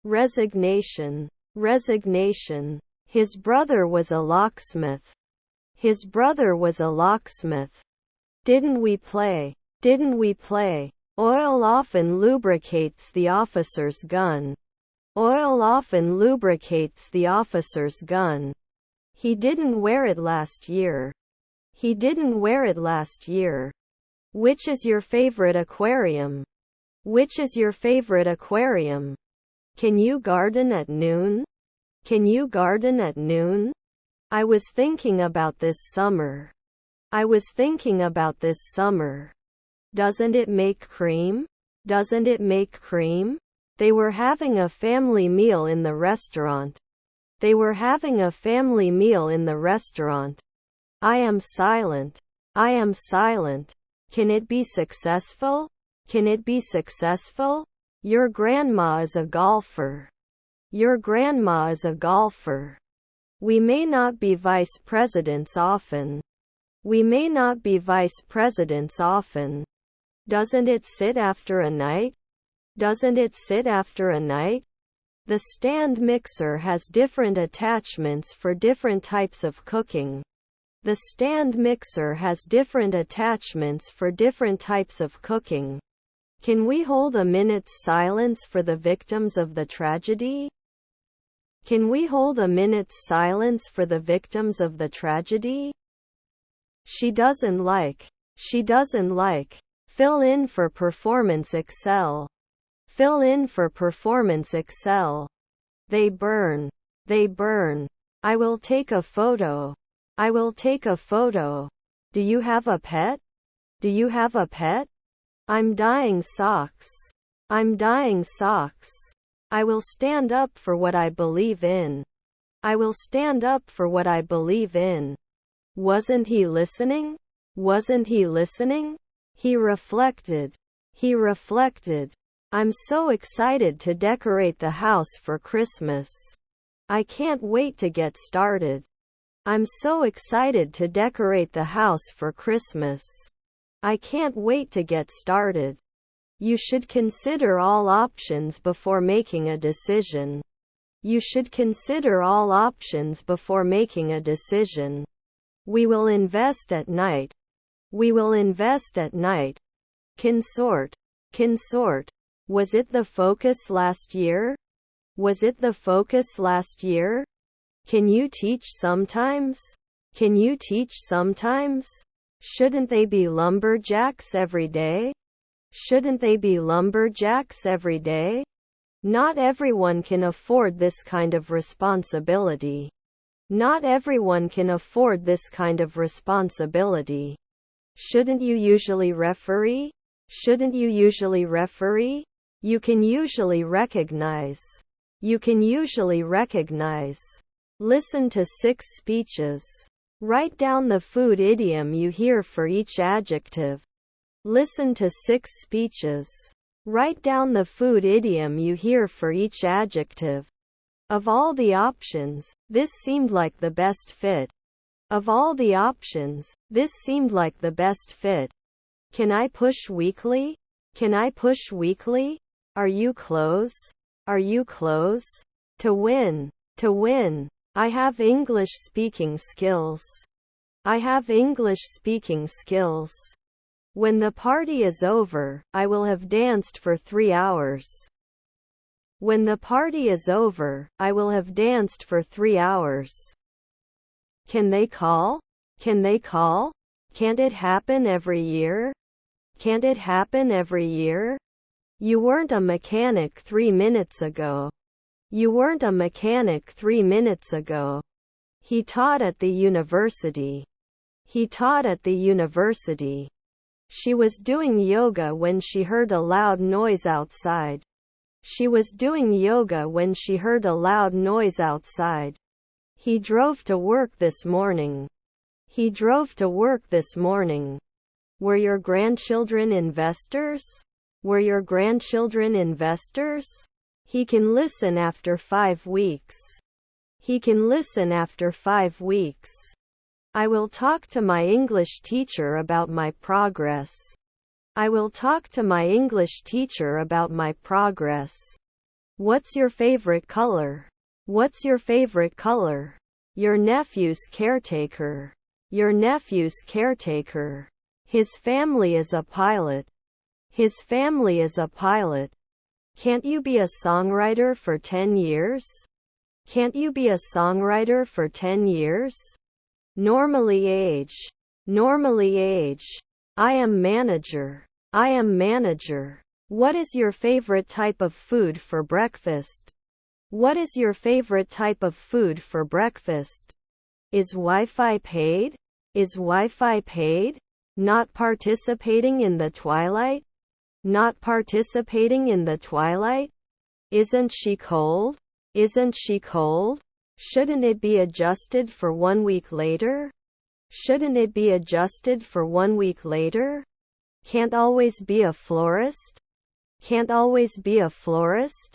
resignation, resignation. His brother was a locksmith. His brother was a locksmith. Didn't we play? Didn't we play? Oil often lubricates the officer's gun. Oil often lubricates the officer's gun. He didn't wear it last year. He didn't wear it last year. Which is your favorite aquarium? Which is your favorite aquarium? Can you garden at noon? Can you garden at noon? I was thinking about this summer. I was thinking about this summer. Doesn't it make cream? Doesn't it make cream? They were having a family meal in the restaurant. They were having a family meal in the restaurant. I am silent. I am silent. Can it be successful? Can it be successful? Your grandma is a golfer. Your grandma is a golfer. We may not be vice presidents often. We may not be vice presidents often. Doesn't it sit after a night? Doesn't it sit after a night? The stand mixer has different attachments for different types of cooking. The stand mixer has different attachments for different types of cooking. Can we hold a minute's silence for the victims of the tragedy? Can we hold a minute's silence for the victims of the tragedy? She doesn't like. She doesn't like. Fill in for performance excel. Fill in for performance excel. They burn. They burn. I will take a photo. I will take a photo. Do you have a pet? Do you have a pet? I'm dyeing socks. I'm dyeing socks. I will stand up for what I believe in. I will stand up for what I believe in. Wasn't he listening? Wasn't he listening? He reflected. He reflected. I'm so excited to decorate the house for Christmas. I can't wait to get started. I'm so excited to decorate the house for Christmas. I can't wait to get started. You should consider all options before making a decision. You should consider all options before making a decision. We will invest at night. We will invest at night. Consort. Consort. Was it the focus last year? Was it the focus last year? Can you teach sometimes? Can you teach sometimes? Shouldn't they be lumberjacks every day? Shouldn't they be lumberjacks every day? Not everyone can afford this kind of responsibility. Not everyone can afford this kind of responsibility. Shouldn't you usually referee? Shouldn't you usually referee? You can usually recognize. You can usually recognize. Listen to 6 speeches. Write down the food idiom you hear for each adjective. Listen to 6 speeches. Write down the food idiom you hear for each adjective. Of all the options, this seemed like the best fit. Of all the options, this seemed like the best fit. Can I push weekly? Can I push weekly? Are you close? Are you close? To win. To win. I have English speaking skills. I have English speaking skills. When the party is over, I will have danced for 3 hours. When the party is over, I will have danced for 3 hours. Can they call? Can they call? Can't it happen every year? Can't it happen every year? You weren't a mechanic 3 minutes ago. You weren't a mechanic 3 minutes ago. He taught at the university. He taught at the university. She was doing yoga when she heard a loud noise outside. She was doing yoga when she heard a loud noise outside. He drove to work this morning. He drove to work this morning. Were your grandchildren investors? Were your grandchildren investors? He can listen after 5 weeks. He can listen after 5 weeks. I will talk to my English teacher about my progress. I will talk to my English teacher about my progress. What's your favorite color? What's your favorite color? Your nephew's caretaker. Your nephew's caretaker. His family is a pilot. His family is a pilot. Can't you be a songwriter for 10 years? Can't you be a songwriter for 10 years? Normally age. Normally age. I am manager. I am manager. What is your favorite type of food for breakfast? What is your favorite type of food for breakfast? Is Wi-Fi paid? Is Wi-Fi paid? Not participating in the twilight? Not participating in the twilight? Isn't she cold? Isn't she cold? Shouldn't it be adjusted for 1 week later? Shouldn't it be adjusted for 1 week later? Can't always be a florist? Can't always be a florist?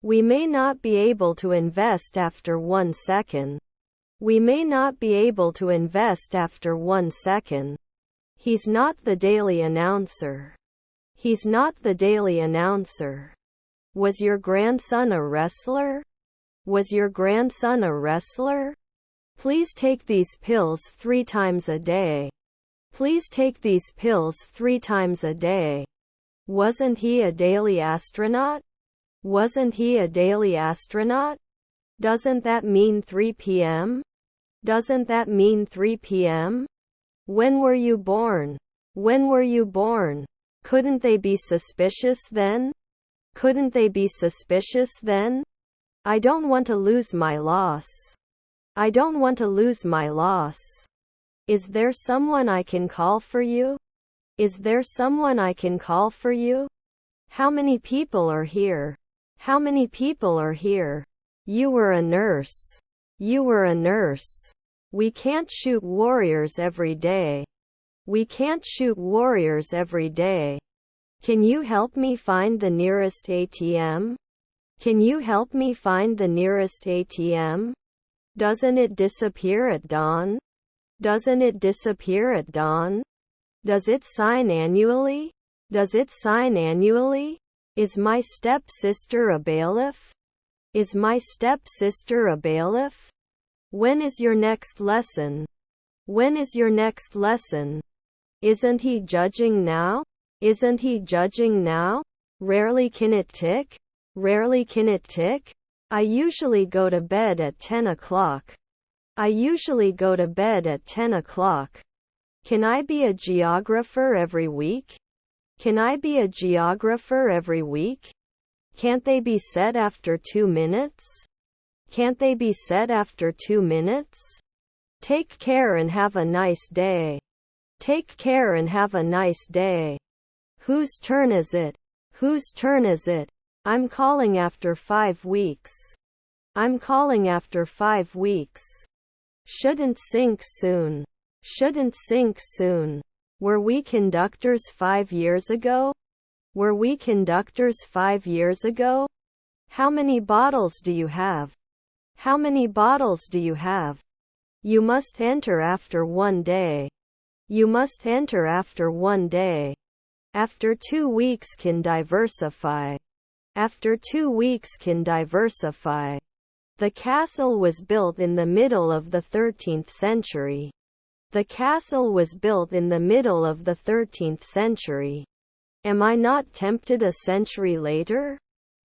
We may not be able to invest after 1 second. We may not be able to invest after 1 second. He's not the daily announcer. He's not the daily announcer. Was your grandson a wrestler? Was your grandson a wrestler? Please take these pills 3 times a day. Please take these pills 3 times a day. Wasn't he a daily astronaut? Wasn't he a daily astronaut? Doesn't that mean 3 p.m.? Doesn't that mean 3 p.m.? When were you born? When were you born? Couldn't they be suspicious then? Couldn't they be suspicious then? I don't want to lose my loss. I don't want to lose my loss. Is there someone I can call for you? Is there someone I can call for you? How many people are here? How many people are here? You were a nurse. You were a nurse. We can't shoot warriors every day. We can't shoot warriors every day. Can you help me find the nearest ATM? Can you help me find the nearest ATM? Doesn't it disappear at dawn? Doesn't it disappear at dawn? Does it sign annually? Does it sign annually? Is my stepsister a bailiff? Is my stepsister a bailiff? When is your next lesson? When is your next lesson? Isn't he judging now? Isn't he judging now? Rarely can it tick? Rarely can it tick? I usually go to bed at 10 o'clock. I usually go to bed at 10 o'clock. Can I be a geographer every week? Can I be a geographer every week? Can't they be set after 2 minutes? Can't they be set after 2 minutes? Take care and have a nice day. Take care and have a nice day. Whose turn is it? Whose turn is it? I'm calling after 5 weeks. I'm calling after 5 weeks. Shouldn't sink soon. Shouldn't sink soon. Were we conductors 5 years ago? Were we conductors 5 years ago? How many bottles do you have? How many bottles do you have? You must enter after 1 day. You must enter after 1 day. After 2 weeks can diversify. After 2 weeks can diversify. The castle was built in the middle of the 13th century. The castle was built in the middle of the 13th century. Am I not tempted a century later?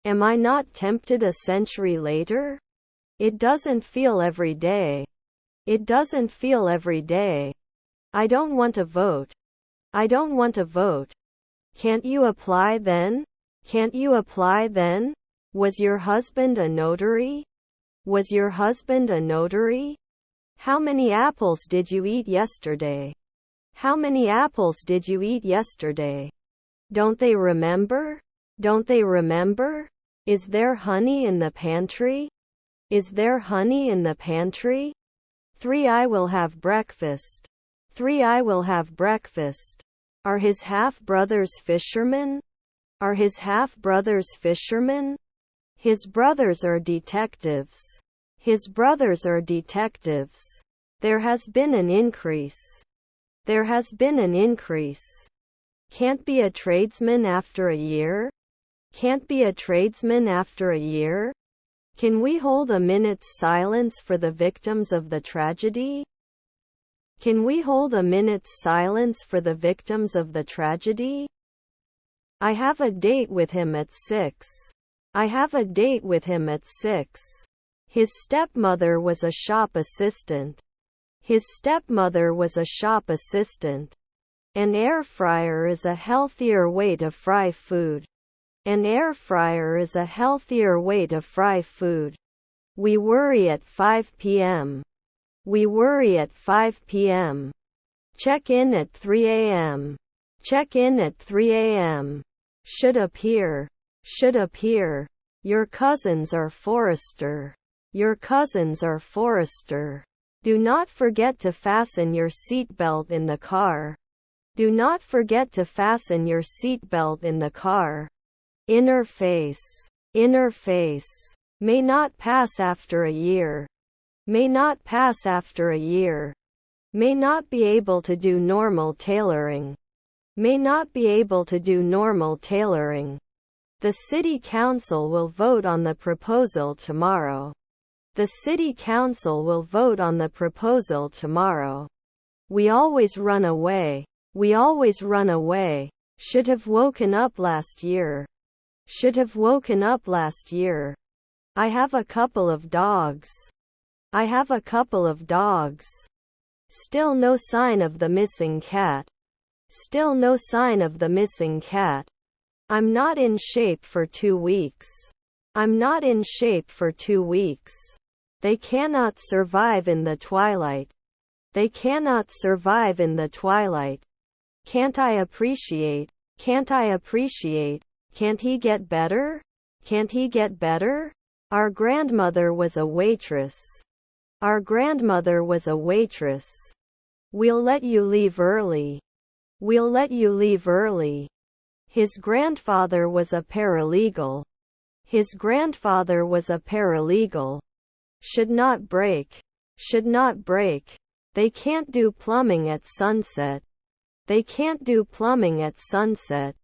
Am I not tempted a century later? It doesn't feel every day. It doesn't feel every day. I don't want to vote. I don't want to vote. Can't you apply then? Can't you apply then? Was your husband a notary? Was your husband a notary? How many apples did you eat yesterday? How many apples did you eat yesterday? Don't they remember? Don't they remember? Is there honey in the pantry? Is there honey in the pantry? 3 I will have breakfast. 3 I will have breakfast. Are his half-brothers fishermen? Are his half-brothers fishermen? His brothers are detectives. His brothers are detectives. There has been an increase. There has been an increase. Can't be a tradesman after a year? Can't be a tradesman after a year? Can we hold a minute's silence for the victims of the tragedy? Can we hold a minute's silence for the victims of the tragedy? I have a date with him at 6. I have a date with him at 6. His stepmother was a shop assistant. His stepmother was a shop assistant. An air fryer is a healthier way to fry food. An air fryer is a healthier way to fry food. We worry at 5 p.m. We worry at 5 p.m. Check in at 3 a.m. Check in at 3 a.m. Should appear. Should appear. Your cousins are Forrester. Your cousins are Forrester. Do not forget to fasten your seatbelt in the car. Do not forget to fasten your seatbelt in the car. Interface. Interface. May not pass after a year. May not pass after a year. May not be able to do normal tailoring. May not be able to do normal tailoring. The City Council will vote on the proposal tomorrow. The City Council will vote on the proposal tomorrow. We always run away. We always run away. Should have woken up last year. Should have woken up last year. I have a couple of dogs. I have a couple of dogs. Still no sign of the missing cat. Still no sign of the missing cat. I'm not in shape for 2 weeks. I'm not in shape for 2 weeks. They cannot survive in the twilight. They cannot survive in the twilight. Can't I appreciate? Can't I appreciate? Can't he get better? Can't he get better? Our grandmother was a waitress. Our grandmother was a waitress. We'll let you leave early. We'll let you leave early. His grandfather was a paralegal. His grandfather was a paralegal. Should not break. Should not break. They can't do plumbing at sunset. They can't do plumbing at sunset.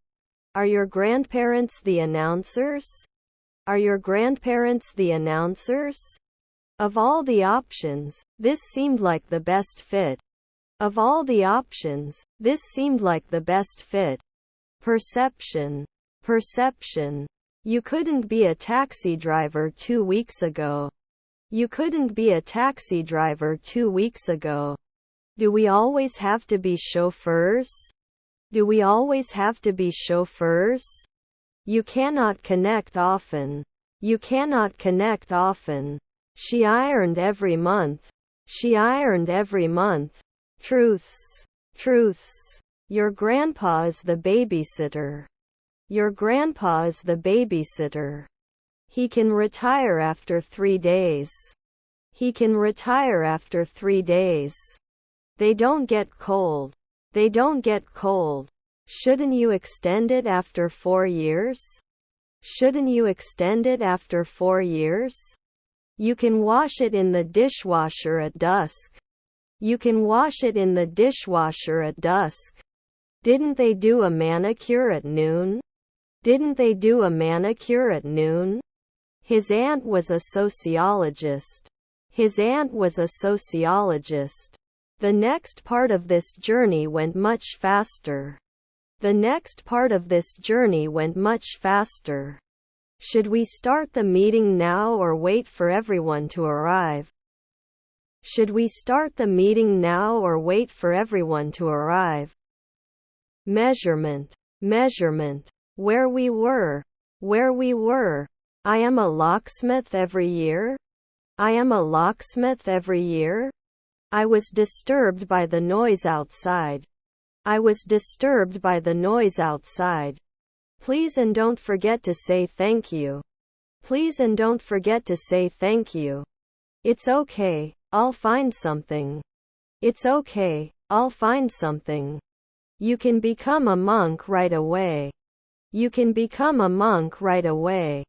Are your grandparents the announcers? Are your grandparents the announcers? Of all the options, this seemed like the best fit. Of all the options, this seemed like the best fit. Perception. Perception. You couldn't be a taxi driver 2 weeks ago. You couldn't be a taxi driver 2 weeks ago. Do we always have to be chauffeurs? Do we always have to be chauffeurs? You cannot connect often. You cannot connect often. She ironed every month. She ironed every month. Truths. Truths. Your grandpa is the babysitter. Your grandpa is the babysitter. He can retire after 3 days. He can retire after 3 days. They don't get cold. They don't get cold. Shouldn't you extend it after 4 years? Shouldn't you extend it after 4 years? You can wash it in the dishwasher at dusk. You can wash it in the dishwasher at dusk. Didn't they do a manicure at noon? Didn't they do a manicure at noon? His aunt was a sociologist. His aunt was a sociologist. The next part of this journey went much faster. The next part of this journey went much faster. Should we start the meeting now or wait for everyone to arrive? Should we start the meeting now or wait for everyone to arrive? Measurement. Measurement. Where we were. Where we were. I am a locksmith every year. I am a locksmith every year. I was disturbed by the noise outside. I was disturbed by the noise outside. Please and don't forget to say thank you. Please and don't forget to say thank you. It's okay, I'll find something. It's okay, I'll find something. You can become a monk right away. You can become a monk right away.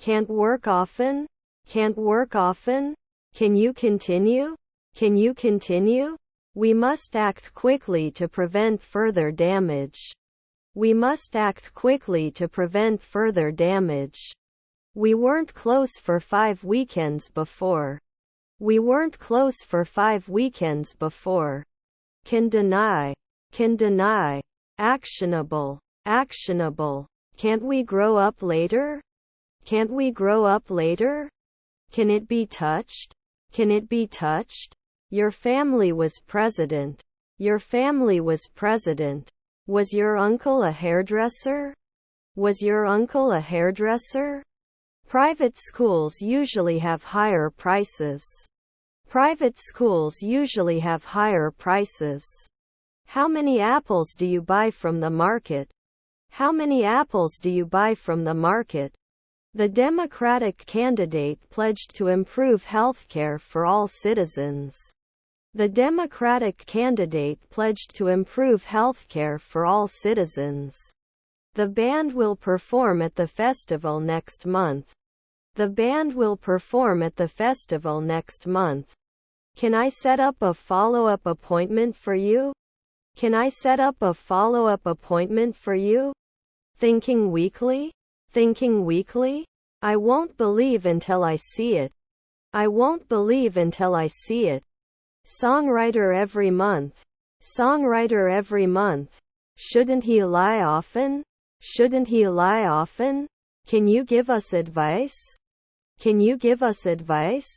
Can't work often? Can't work often? Can you continue? Can you continue? We must act quickly to prevent further damage. We must act quickly to prevent further damage. We weren't close for 5 weekends before. We weren't close for 5 weekends before. Can deny. Can deny. Actionable. Actionable. Can't we grow up later? Can't we grow up later? Can it be touched? Can it be touched? Your family was president. Your family was president. Was your uncle a hairdresser? Was your uncle a hairdresser? Private schools usually have higher prices. Private schools usually have higher prices. How many apples do you buy from the market? How many apples do you buy from the market? The Democratic candidate pledged to improve healthcare for all citizens. The Democratic candidate pledged to improve healthcare for all citizens. The band will perform at the festival next month. The band will perform at the festival next month. Can I set up a follow-up appointment for you? Can I set up a follow-up appointment for you? Thinking weekly? Thinking weekly? I won't believe until I see it. I won't believe until I see it. Songwriter every month. Songwriter every month. Shouldn't he lie often? Shouldn't he lie often? Can you give us advice? Can you give us advice?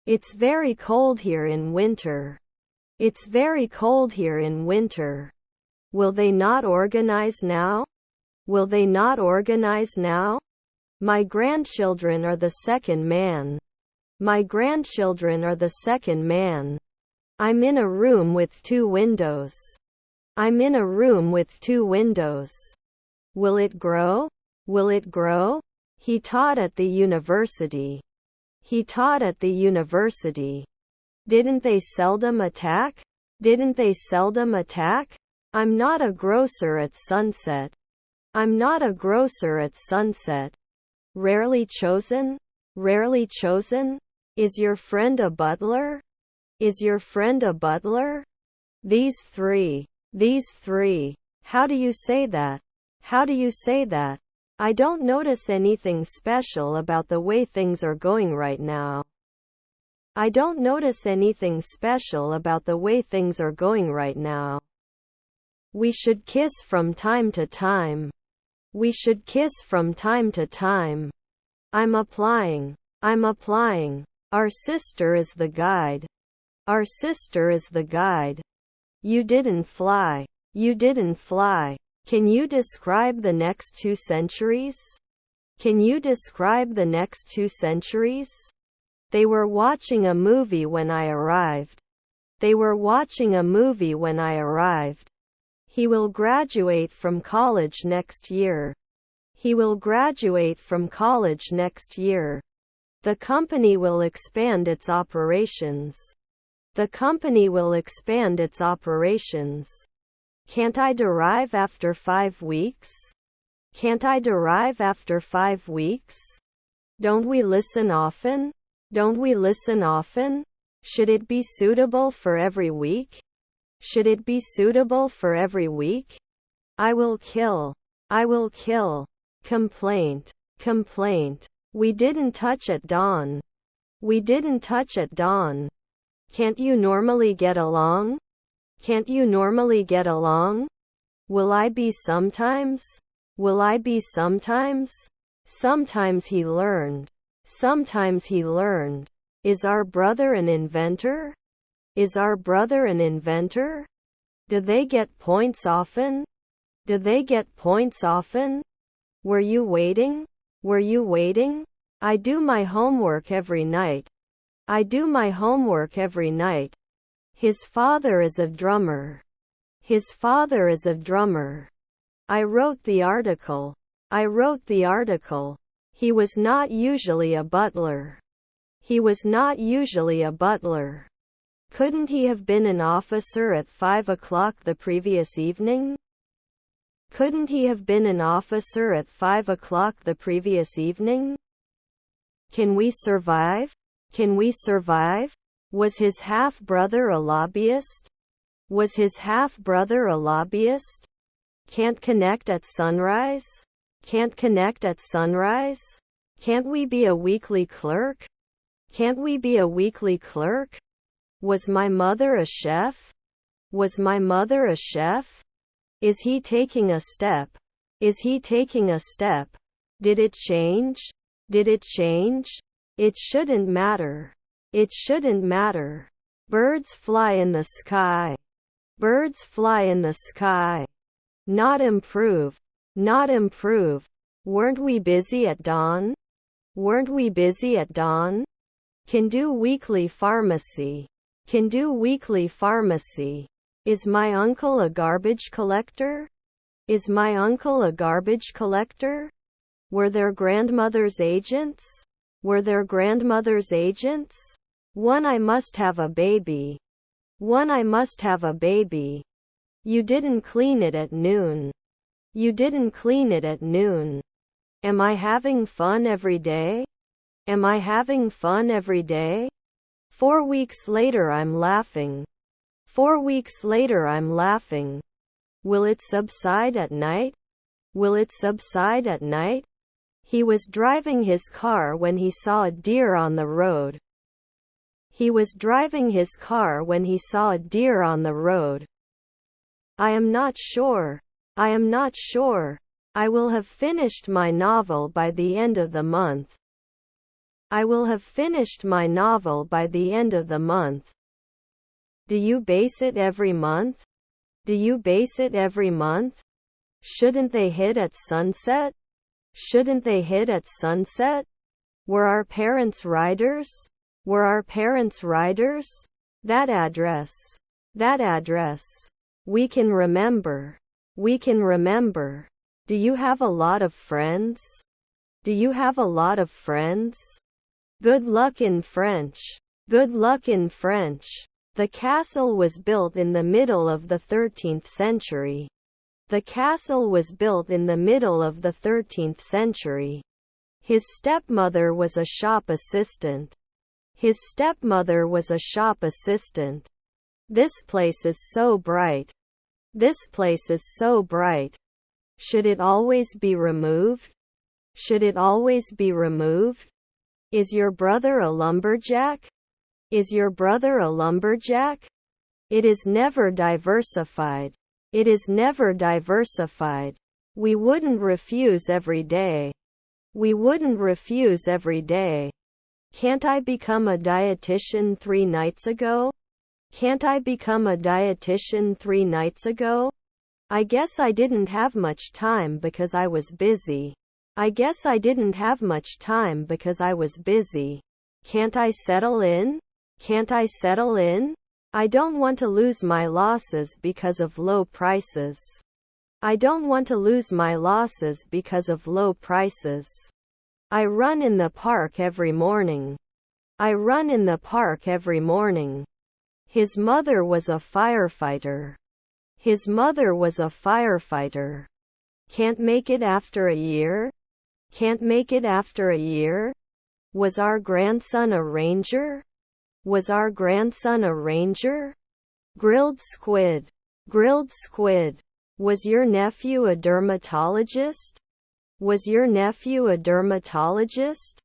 It's very cold here in winter. It's very cold here in winter. Will they not organize now? Will they not organize now? My grandchildren are the second man. My grandchildren are the second man. I'm in a room with 2 windows. I'm in a room with 2 windows. Will it grow? Will it grow? He taught at the university. He taught at the university. Didn't they seldom attack? Didn't they seldom attack? I'm not a grocer at sunset. I'm not a grocer at sunset. Rarely chosen? Rarely chosen? Is your friend a butler? Is your friend a butler? These three. These three. How do you say that? How do you say that? I don't notice anything special about the way things are going right now. I don't notice anything special about the way things are going right now. We should kiss from time to time. We should kiss from time to time. I'm applying. I'm applying. Our sister is the guide. Our sister is the guide. You didn't fly. You didn't fly. Can you describe the next 2 centuries? Can you describe the next 2 centuries? They were watching a movie when I arrived. They were watching a movie when I arrived. He will graduate from college next year. He will graduate from college next year. The company will expand its operations. The company will expand its operations. Can't I derive after 5 weeks? Can't I derive after 5 weeks? Don't we listen often? Don't we listen often? Should it be suitable for every week? Should it be suitable for every week? I will kill. I will kill. Complaint. Complaint. We didn't touch at dawn. We didn't touch at dawn. Can't you normally get along? Can't you normally get along? Will I be sometimes? Will I be sometimes? Sometimes he learned. Sometimes he learned. Is our brother an inventor? Is our brother an inventor? Do they get points often? Do they get points often? Were you waiting? Were you waiting? I do my homework every night. I do my homework every night. His father is a drummer. His father is a drummer. I wrote the article. I wrote the article. He was not usually a butler. He was not usually a butler. Couldn't he have been an officer at 5 o'clock the previous evening? Couldn't he have been an officer at 5 o'clock the previous evening? Can we survive? Can we survive? Was his half-brother a lobbyist? Was his half-brother a lobbyist? Can't connect at sunrise? Can't connect at sunrise? Can't we be a weekly clerk? Can't we be a weekly clerk? Was my mother a chef? Was my mother a chef? Is he taking a step? Is he taking a step? Did it change? Did it change? It shouldn't matter. It shouldn't matter. Birds fly in the sky. Birds fly in the sky. Not improve. Not improve. Weren't we busy at dawn? Weren't we busy at dawn? Can do weekly pharmacy. Can do weekly pharmacy. Is my uncle a garbage collector? Is my uncle a garbage collector? Were their grandmothers agents? Were their grandmothers agents? One, I must have a baby. One, I must have a baby. You didn't clean it at noon. You didn't clean it at noon. Am I having fun every day? Am I having fun every day? 4 weeks later I'm laughing. 4 weeks later I'm laughing. Will it subside at night? Will it subside at night? He was driving his car when he saw a deer on the road. He was driving his car when he saw a deer on the road. I am not sure. I am not sure. I will have finished my novel by the end of the month. I will have finished my novel by the end of the month. Do you base it every month? Do you base it every month? Shouldn't they hit at sunset? Shouldn't they hit at sunset? Were our parents riders? Were our parents riders? That address. That address. We can remember. We can remember. Do you have a lot of friends? Do you have a lot of friends? Good luck in French. Good luck in French. The castle was built in the middle of the 13th century. The castle was built in the middle of the 13th century. His stepmother was a shop assistant. His stepmother was a shop assistant. This place is so bright. This place is so bright. Should it always be removed? Should it always be removed? Is your brother a lumberjack? Is your brother a lumberjack? It is never diversified. It is never diversified. We wouldn't refuse every day. We wouldn't refuse every day. Can't I become a dietitian 3 nights ago? Can't I become a dietitian 3 nights ago? I guess I didn't have much time because I was busy. I guess I didn't have much time because I was busy. Can't I settle in? Can't I settle in? I don't want to lose my losses because of low prices. I don't want to lose my losses because of low prices. I run in the park every morning. I run in the park every morning. His mother was a firefighter. His mother was a firefighter. Can't make it after a year? Can't make it after a year? Was our grandson a ranger? Was our grandson a ranger? Grilled squid. Grilled squid. Was your nephew a dermatologist? Was your nephew a dermatologist?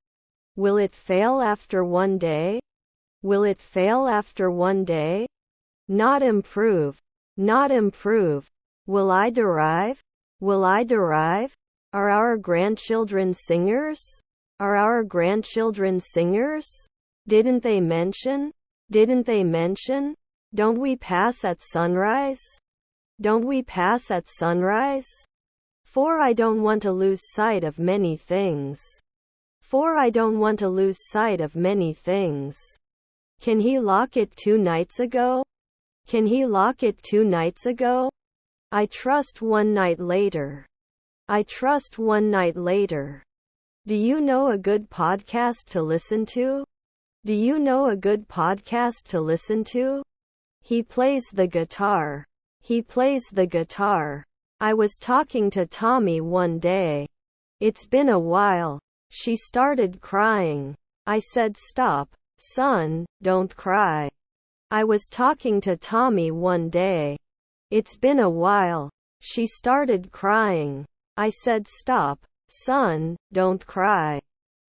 Will it fail after 1 day? Will it fail after 1 day? Not improve. Not improve. Will I derive? Will I derive? Are our grandchildren singers? Are our grandchildren singers? Didn't they mention? Didn't they mention? Don't we pass at sunrise? Don't we pass at sunrise? For I don't want to lose sight of many things. For I don't want to lose sight of many things. Can he lock it 2 nights ago? Can he lock it 2 nights ago? I trust 1 night later. I trust 1 night later. Do you know a good podcast to listen to? Do you know a good podcast to listen to? He plays the guitar. He plays the guitar. I was talking to Tommy one day. It's been a while. She started crying. I said, "Stop, son, don't cry." I was talking to Tommy one day. It's been a while. She started crying. I said, "Stop, son, don't cry."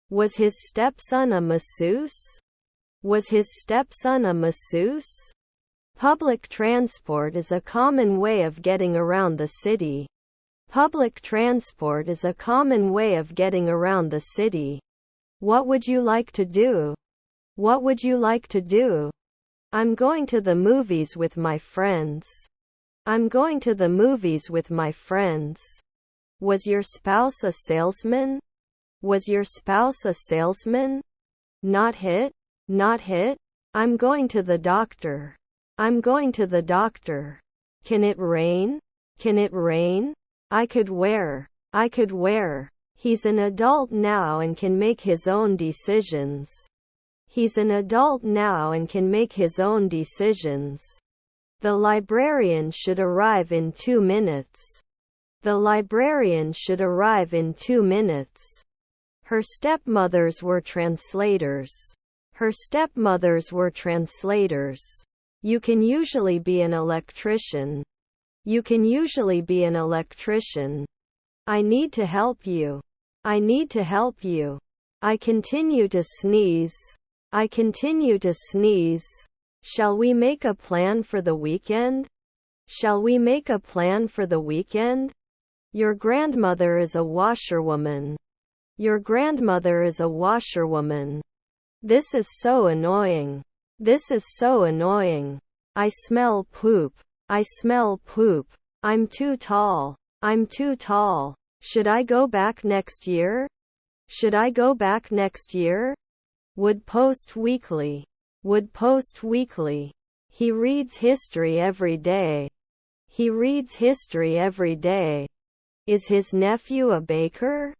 Was his stepson a masseuse? Was his stepson a masseuse? Public transport is a common way of getting around the city. Public transport is a common way of getting around the city. What would you like to do? What would you like to do? I'm going to the movies with my friends. I'm going to the movies with my friends. Was your spouse a salesman? Was your spouse a salesman? Not hit? Not hit? I'm going to the doctor. I'm going to the doctor. Can it rain? Can it rain? I could wear. I could wear. He's an adult now and can make his own decisions. He's an adult now and can make his own decisions. The librarian should arrive in 2 minutes. The librarian should arrive in 2 minutes. Her stepmothers were translators. Her stepmothers were translators. You can usually be an electrician. You can usually be an electrician. I need to help you. I need to help you. I continue to sneeze. I continue to sneeze. Shall we make a plan for the weekend? Shall we make a plan for the weekend? Your grandmother is a washerwoman. Your grandmother is a washerwoman. This is so annoying. This is so annoying. I smell poop. I smell poop. I'm too tall. I'm too tall. Should I go back next year? Should I go back next year? Would post weekly. Would post weekly. He reads history every day. He reads history every day. Is his nephew a baker?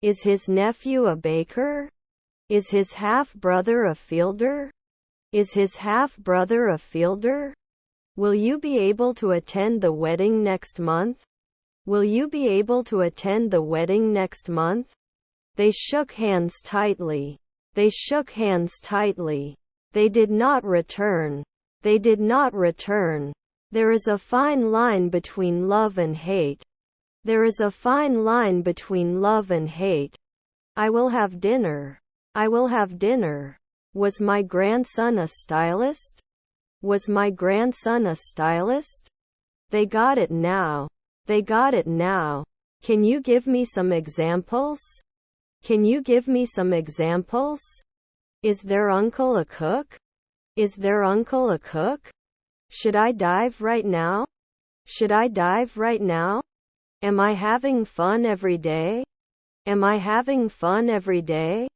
Is his nephew a baker? Is his half-brother a fielder? Is his half-brother a fielder? Will you be able to attend the wedding next month? Will you be able to attend the wedding next month? They shook hands tightly. They shook hands tightly. They did not return. They did not return. There is a fine line between love and hate. There is a fine line between love and hate. I will have dinner. I will have dinner. Was my grandson a stylist? Was my grandson a stylist? They got it now. They got it now. Can you give me some examples? Can you give me some examples? Is their uncle a cook? Is their uncle a cook? Should I dive right now? Should I dive right now? Am I having fun every day? Am I having fun every day?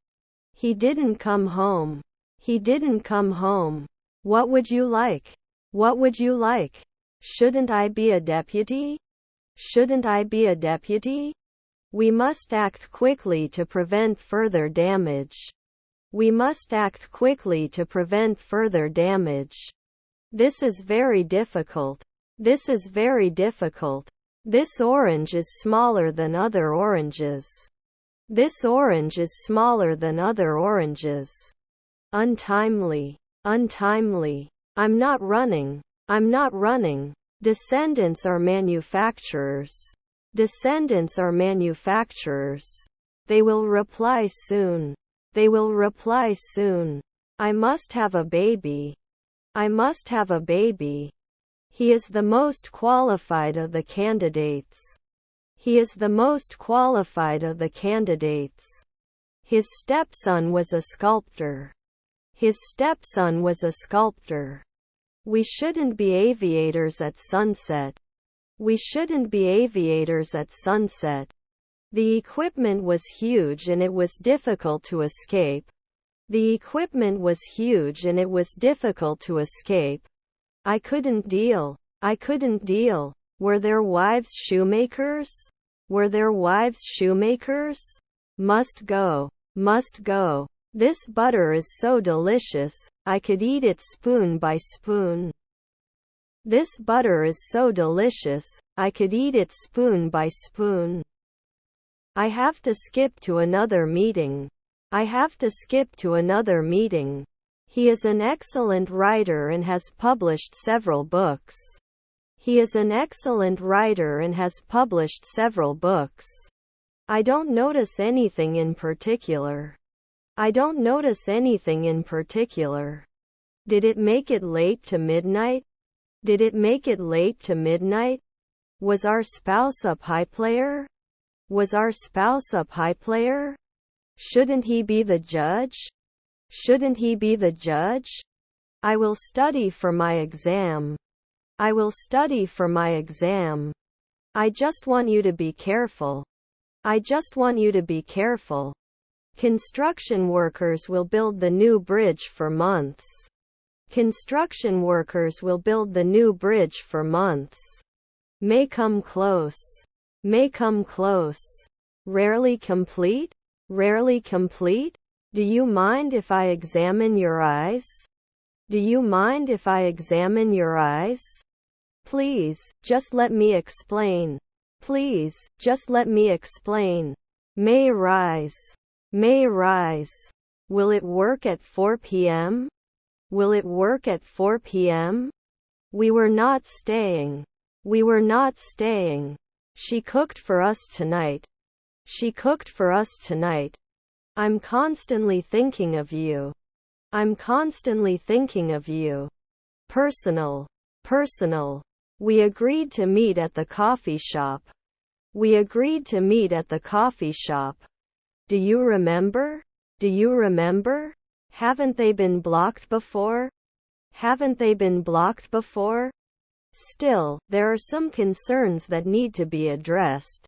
He didn't come home. He didn't come home. What would you like? What would you like? Shouldn't I be a deputy? Shouldn't I be a deputy? We must act quickly to prevent further damage. We must act quickly to prevent further damage. This is very difficult. This is very difficult. This orange is smaller than other oranges. This orange is smaller than other oranges. Untimely. Untimely. I'm not running. I'm not running. Descendants are manufacturers. Descendants are manufacturers. They will reply soon. They will reply soon. I must have a baby. I must have a baby. He is the most qualified of the candidates. He is the most qualified of the candidates. His stepson was a sculptor. His stepson was a sculptor. We shouldn't be aviators at sunset. We shouldn't be aviators at sunset. The equipment was huge and it was difficult to escape. The equipment was huge and it was difficult to escape. I couldn't deal. I couldn't deal. Were their wives shoemakers? Were their wives shoemakers? Must go. Must go. This butter is so delicious, I could eat it spoon by spoon. This butter is so delicious, I could eat it spoon by spoon. I have to skip to another meeting. I have to skip to another meeting. He is an excellent writer and has published several books. He is an excellent writer and has published several books. I don't notice anything in particular. I don't notice anything in particular. Did it make it late to midnight? Did it make it late to midnight? Was our spouse a pie player? Was our spouse a pie player? Shouldn't he be the judge? Shouldn't he be the judge? I will study for my exam. I will study for my exam. I just want you to be careful. I just want you to be careful. Construction workers will build the new bridge for months. Construction workers will build the new bridge for months. May come close. May come close. Rarely complete? Rarely complete? Do you mind if I examine your eyes? Do you mind if I examine your eyes? Please, just let me explain. Please, just let me explain. May rise. May rise. Will it work at 4 p.m.? Will it work at 4 p.m.? We were not staying. We were not staying. She cooked for us tonight. She cooked for us tonight. I'm constantly thinking of you. I'm constantly thinking of you. Personal. Personal. We agreed to meet at the coffee shop. We agreed to meet at the coffee shop. Do you remember? Do you remember? Haven't they been blocked before? Haven't they been blocked before? Still, there are some concerns that need to be addressed.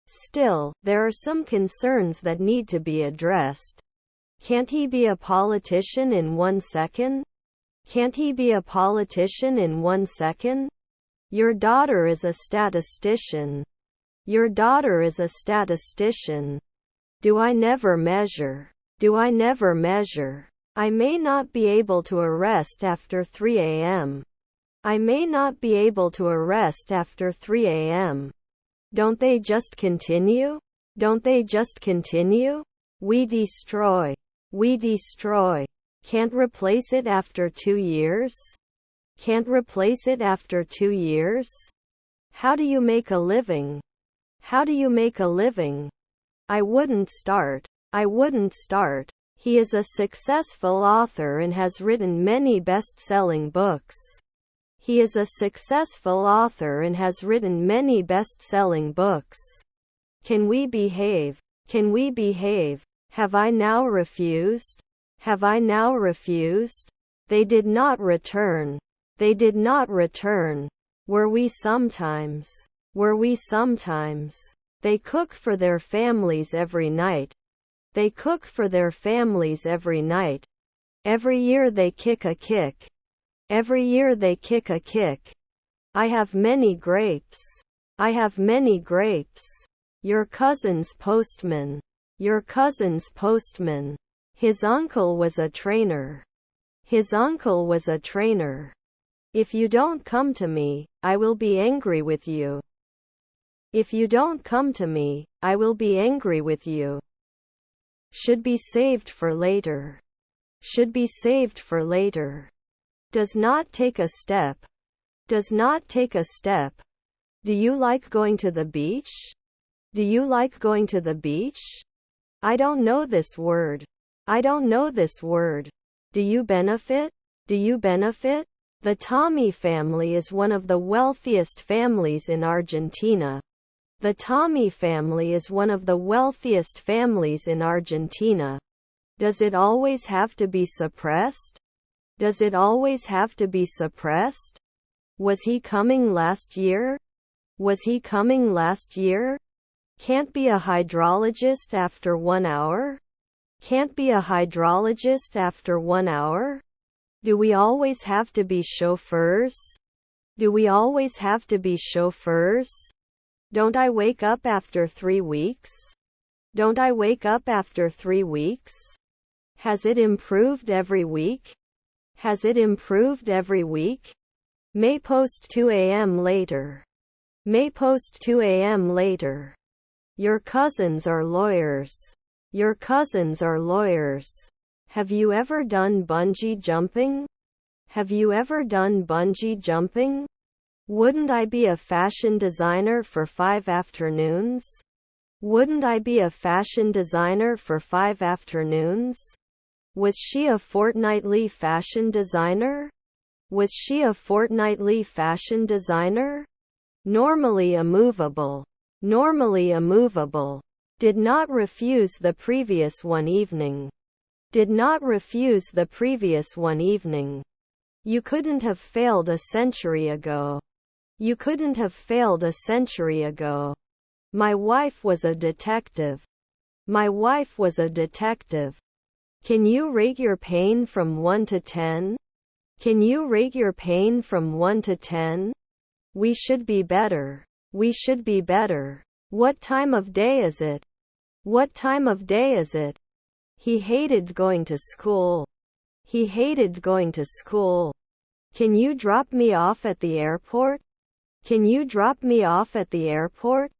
Still, there are some concerns that need to be addressed. Can't he be a politician in 1 second? Can't he be a politician in 1 second? Your daughter is a statistician. Your daughter is a statistician. Do I never measure? Do I never measure? I may not be able to arrest after 3 a.m. I may not be able to arrest after 3 a.m. Don't they just continue? Don't they just continue? We destroy. We destroy. Can't replace it after 2 years? Can't replace it after 2 years? How do you make a living? How do you make a living? I wouldn't start. I wouldn't start. He is a successful author and has written many best-selling books. He is a successful author and has written many best-selling books. Can we behave? Can we behave? Have I now refused? Have I now refused? They did not return. They did not return. Were we sometimes? Were we sometimes? They cook for their families every night. They cook for their families every night. Every year they kick a kick. Every year they kick a kick. I have many grapes. I have many grapes. Your cousin's postman. Your cousin's postman. His uncle was a trainer. His uncle was a trainer. If you don't come to me, I will be angry with you. If you don't come to me, I will be angry with you. Should be saved for later. Should be saved for later. Does not take a step. Does not take a step. Do you like going to the beach? Do you like going to the beach? I don't know this word. I don't know this word. Do you benefit? Do you benefit? The Tommy family is one of the wealthiest families in Argentina. The Tommy family is one of the wealthiest families in Argentina. Does it always have to be suppressed? Does it always have to be suppressed? Was he coming last year? Was he coming last year? Can't be a hydrologist after 1 hour? Can't be a hydrologist after 1 hour? Do we always have to be chauffeurs? Do we always have to be chauffeurs? Don't I wake up after 3 weeks? Don't I wake up after 3 weeks? Has it improved every week? Has it improved every week? May post 2 a.m. later. May post 2 a.m. later. Your cousins are lawyers. Your cousins are lawyers. Have you ever done bungee jumping? Have you ever done bungee jumping? Wouldn't I be a fashion designer for 5 afternoons? Wouldn't I be a fashion designer for 5 afternoons? Was she a fortnightly fashion designer? Was she a fortnightly fashion designer? Normally immovable. Normally immovable. Did not refuse the previous one evening. Did not refuse the previous one evening. You couldn't have failed a century ago. You couldn't have failed a century ago. My wife was a detective. My wife was a detective. Can you rate your pain from 1 to 10? Can you rate your pain from 1 to 10? We should be better. We should be better. What time of day is it? What time of day is it? He hated going to school. He hated going to school. Can you drop me off at the airport? Can you drop me off at the airport?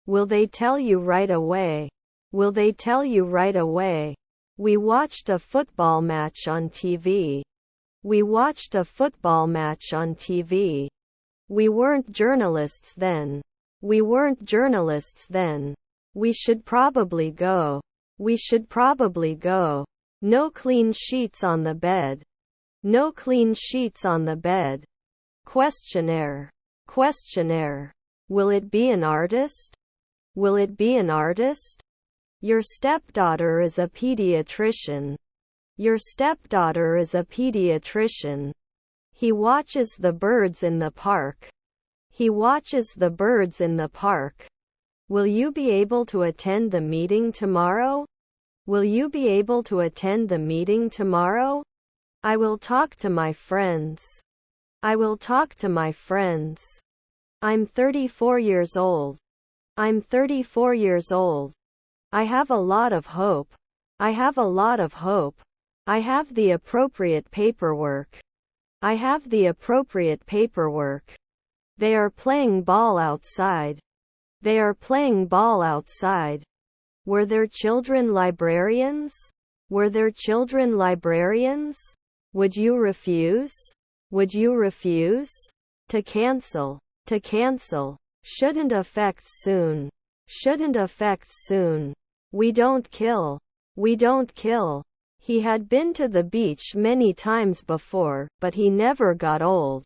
Will they tell you right away? Will they tell you right away? We watched a football match on TV. We watched a football match on TV. We weren't journalists then. We weren't journalists then. We should probably go. We should probably go. No clean sheets on the bed. No clean sheets on the bed. Questionnaire. Questionnaire. Will it be an artist? Will it be an artist? Your stepdaughter is a pediatrician. Your stepdaughter is a pediatrician. He watches the birds in the park. He watches the birds in the park. Will you be able to attend the meeting tomorrow? Will you be able to attend the meeting tomorrow? I will talk to my friends. I will talk to my friends. I'm 34 years old. I'm 34 years old. I have a lot of hope. I have a lot of hope. I have the appropriate paperwork. I have the appropriate paperwork. They are playing ball outside. They are playing ball outside. Were there children librarians? Were there children librarians? Would you refuse? Would you refuse? To cancel. To cancel. Shouldn't affect soon. Shouldn't affect soon. We don't kill. We don't kill. He had been to the beach many times before, but he never got old.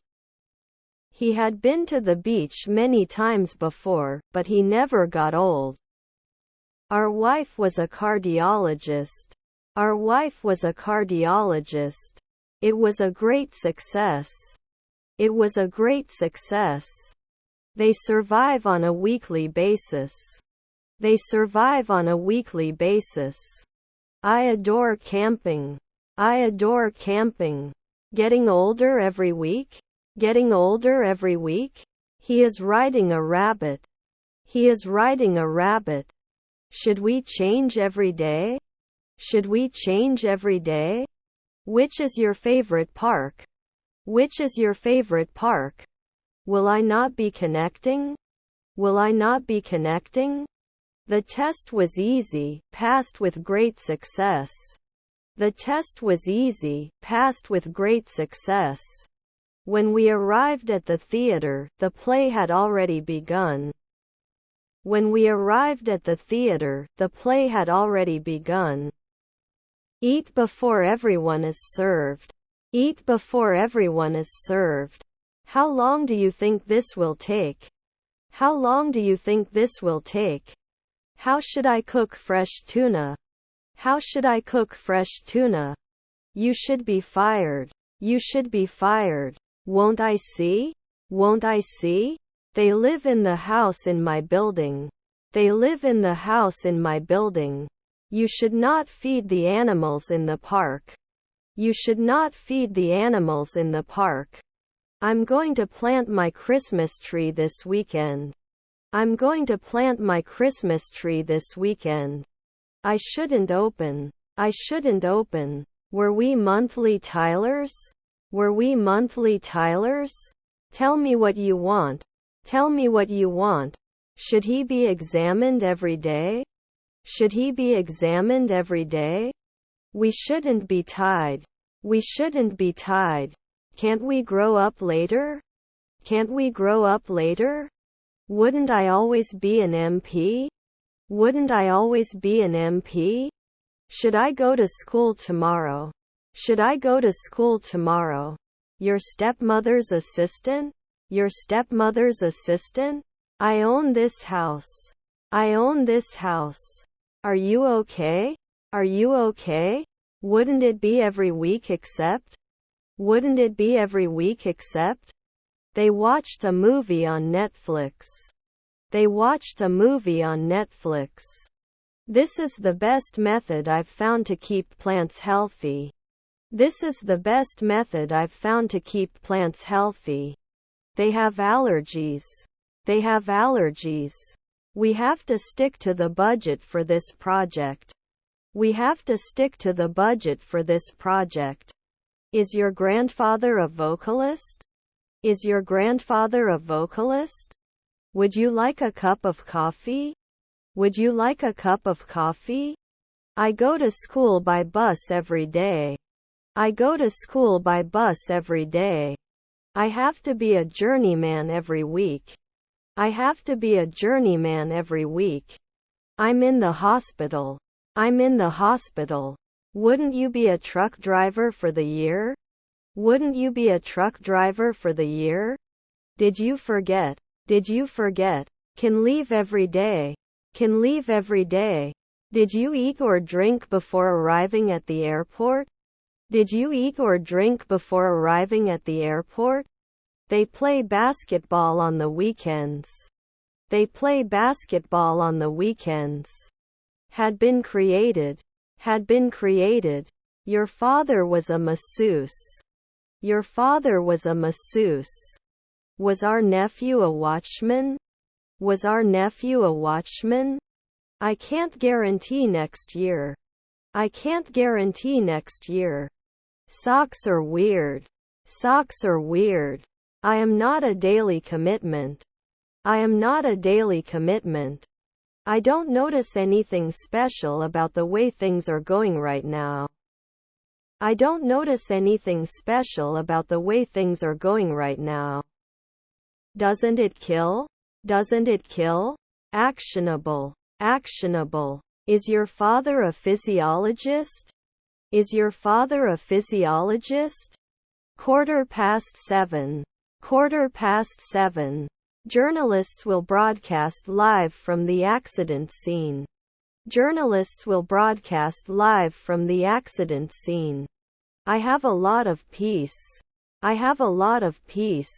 He had been to the beach many times before, but he never got old. Our wife was a cardiologist. Our wife was a cardiologist. It was a great success. It was a great success. They survive on a weekly basis. They survive on a weekly basis. I adore camping. I adore camping. Getting older every week? Getting older every week? He is riding a rabbit. He is riding a rabbit. Should we change every day? Should we change every day? Which is your favorite park? Which is your favorite park? Will I not be connecting? Will I not be connecting? The test was easy, passed with great success. The test was easy, passed with great success. When we arrived at the theater, the play had already begun. When we arrived at the theater, the play had already begun. Eat before everyone is served. Eat before everyone is served. How long do you think this will take? How long do you think this will take? How should I cook fresh tuna? How should I cook fresh tuna? You should be fired. You should be fired. Won't I see? Won't I see? They live in the house in my building. They live in the house in my building. You should not feed the animals in the park. You should not feed the animals in the park. I'm going to plant my Christmas tree this weekend. I'm going to plant my Christmas tree this weekend. I shouldn't open. I shouldn't open. Were we monthly tilers? Were we monthly tilers? Tell me what you want. Tell me what you want. Should he be examined every day? Should he be examined every day? We shouldn't be tied. We shouldn't be tied. Can't we grow up later? Can't we grow up later? Wouldn't I always be an MP? Wouldn't I always be an MP? Should I go to school tomorrow? Should I go to school tomorrow? Your stepmother's assistant? Your stepmother's assistant? I own this house. I own this house. Are you okay? Are you okay? Wouldn't it be every week except? Wouldn't it be every week except? They watched a movie on Netflix. They watched a movie on Netflix. This is the best method I've found to keep plants healthy. This is the best method I've found to keep plants healthy. They have allergies. They have allergies. We have to stick to the budget for this project. We have to stick to the budget for this project. Is your grandfather a vocalist? Is your grandfather a vocalist? Would you like a cup of coffee? Would you like a cup of coffee? I go to school by bus every day. I go to school by bus every day. I have to be a journeyman every week. I have to be a journeyman every week. I'm in the hospital. I'm in the hospital. Wouldn't you be a truck driver for the year? Wouldn't you be a truck driver for the year? Did you forget? Did you forget? Can leave every day. Can leave every day. Did you eat or drink before arriving at the airport? Did you eat or drink before arriving at the airport? They play basketball on the weekends. They play basketball on the weekends. Had been created. Had been created. Your father was a masseuse. Your father was a masseuse. Was our nephew a watchman? Was our nephew a watchman? I can't guarantee next year. I can't guarantee next year. Socks are weird. Socks are weird. I am not a daily commitment. I am not a daily commitment. I don't notice anything special about the way things are going right now. I don't notice anything special about the way things are going right now. Doesn't it kill? Doesn't it kill? Actionable. Actionable. Is your father a physiologist? Is your father a physiologist? 7:15. 7:15. Journalists will broadcast live from the accident scene. Journalists will broadcast live from the accident scene. I have a lot of peace. I have a lot of peace.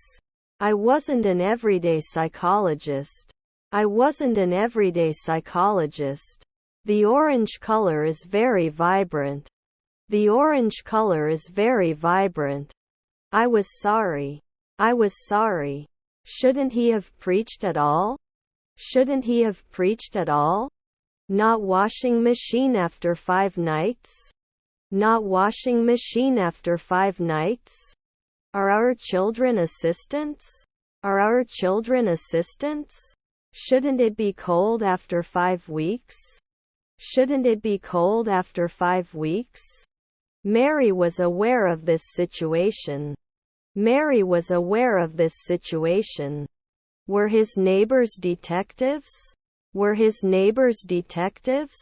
I wasn't an everyday psychologist. I wasn't an everyday psychologist. The orange color is very vibrant. The orange color is very vibrant. I was sorry. I was sorry. Shouldn't he have preached at all? Shouldn't he have preached at all? Not washing machine after 5 nights? Not washing machine after 5 nights? Are our children assistants? Are our children assistants? Shouldn't it be cold after 5 weeks? Shouldn't it be cold after 5 weeks? Mary was aware of this situation. Mary was aware of this situation. Were his neighbors detectives? Were his neighbors detectives?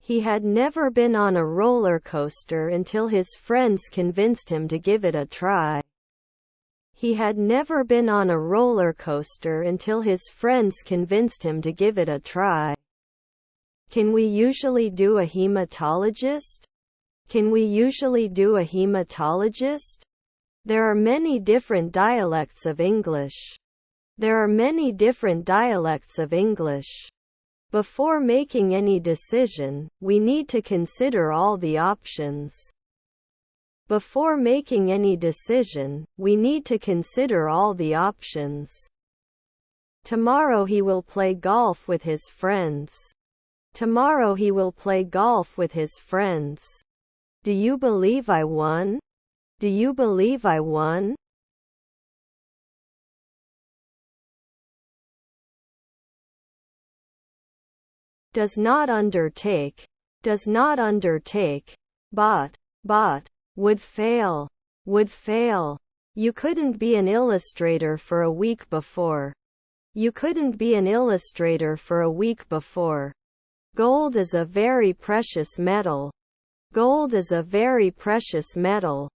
He had never been on a roller coaster until his friends convinced him to give it a try. He had never been on a roller coaster until his friends convinced him to give it a try. Can we usually do a hematologist? Can we usually do a hematologist? There are many different dialects of English. There are many different dialects of English. Before making any decision, we need to consider all the options. Before making any decision, we need to consider all the options. Tomorrow he will play golf with his friends. Tomorrow he will play golf with his friends. Do you believe I won? Do you believe I won? Does not undertake. Does not undertake. Bought. Would fail. Would fail. You couldn't be an illustrator for a week before. You couldn't be an illustrator for a week before. Gold is a very precious metal. Gold is a very precious metal.